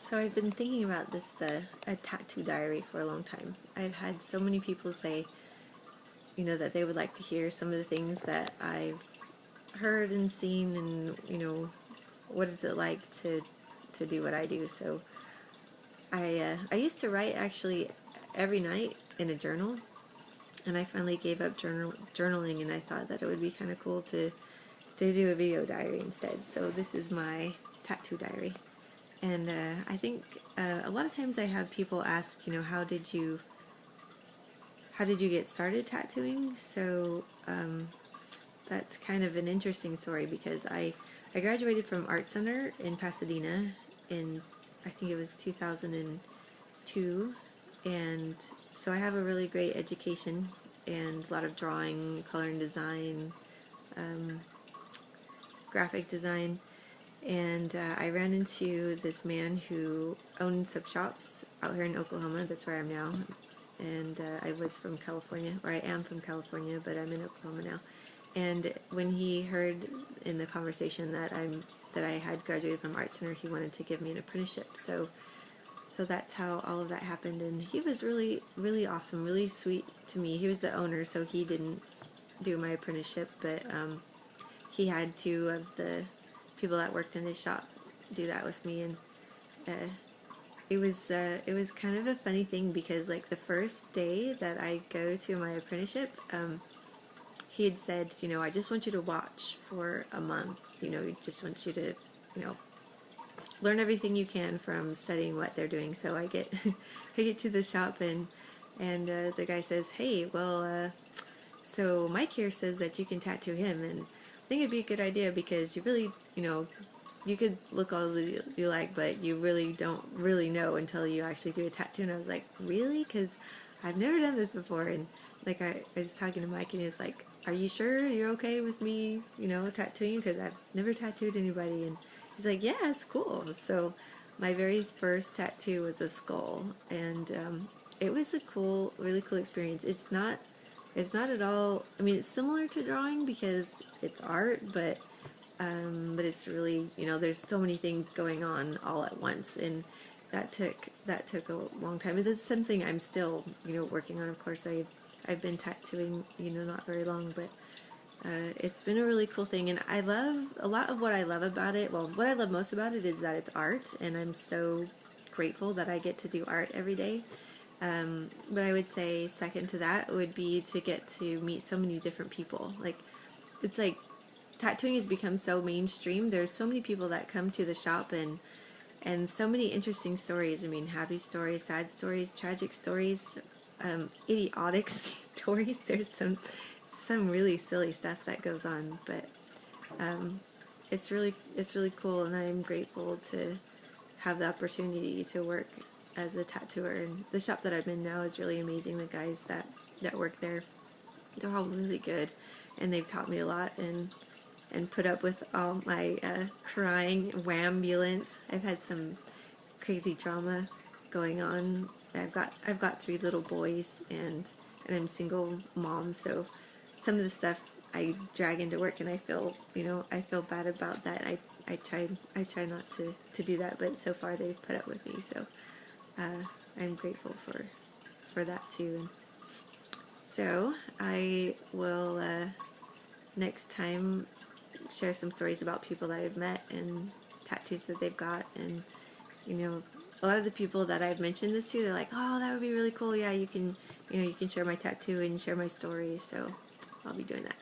So I've been thinking about this a tattoo diary for a long time. I've had so many people say, that they would like to hear some of the things that I've heard and seen, and what is it like to do what I do. So I used to write actually every night in a journal, and I finally gave up journaling, and I thought that it would be kind of cool to do a video diary instead. So this is my tattoo diary. And I think a lot of times I have people ask, how did you get started tattooing? So that's kind of an interesting story because I graduated from Art Center in Pasadena in, I think it was 2002, and so I have a really great education and a lot of drawing, color and design, graphic design. And I ran into this man who owned some shops out here in Oklahoma. That's where I am now. And I was from California, or I am from California, but I'm in Oklahoma now. And when he heard in the conversation that I had graduated from Art Center, he wanted to give me an apprenticeship. So that's how all of that happened. And he was really, really awesome, really sweet to me. He was the owner, so he didn't do my apprenticeship, but he had two of the people that worked in his shop do that with me. And it was kind of a funny thing because like the first day that I go to my apprenticeship, he had said, I just want you to watch for a month. He just wants you to, learn everything you can from studying what they're doing. So I get I get to the shop, and the guy says, hey, well, so Mike here says that you can tattoo him, and I think it'd be a good idea because you really, you could look all you like, but you really don't really know until you actually do a tattoo. And I was like, really? Because I've never done this before. And like I was talking to Mike, and he was like, are you sure you're okay with me, tattooing? Because I've never tattooed anybody. And he's like, yeah, it's cool. So my very first tattoo was a skull, and it was a cool, really cool experience. It's not at all, I mean, it's similar to drawing because it's art, but it's really, there's so many things going on all at once, and that took a long time. This is something I'm still, working on. Of course, I've been tattooing, not very long, but it's been a really cool thing, and I love a lot of what I love about it. Well, what I love most about it is that it's art, and I'm so grateful that I get to do art every day. But I would say second to that would be to get to meet so many different people. Like, it's like tattooing has become so mainstream. There's so many people that come to the shop, and so many interesting stories. I mean, happy stories, sad stories, tragic stories, idiotic stories. There's some really silly stuff that goes on, but it's really cool, and I'm grateful to have the opportunity to work as a tattooer. And the shop that I'm in now is really amazing. The guys that work there, they're all really good, and they've taught me a lot, and put up with all my crying wambulance. I've had some crazy drama going on. I've got three little boys, and I'm a single mom, so some of the stuff I drag into work, and I feel bad about that. I try not to do that, but so far they've put up with me, so I'm grateful for that too. And so I will next time share some stories about people that I've met and tattoos that they've got. And a lot of the people that I've mentioned this to, they're like, oh, that would be really cool. Yeah, you can share my tattoo and share my story. So I'll be doing that.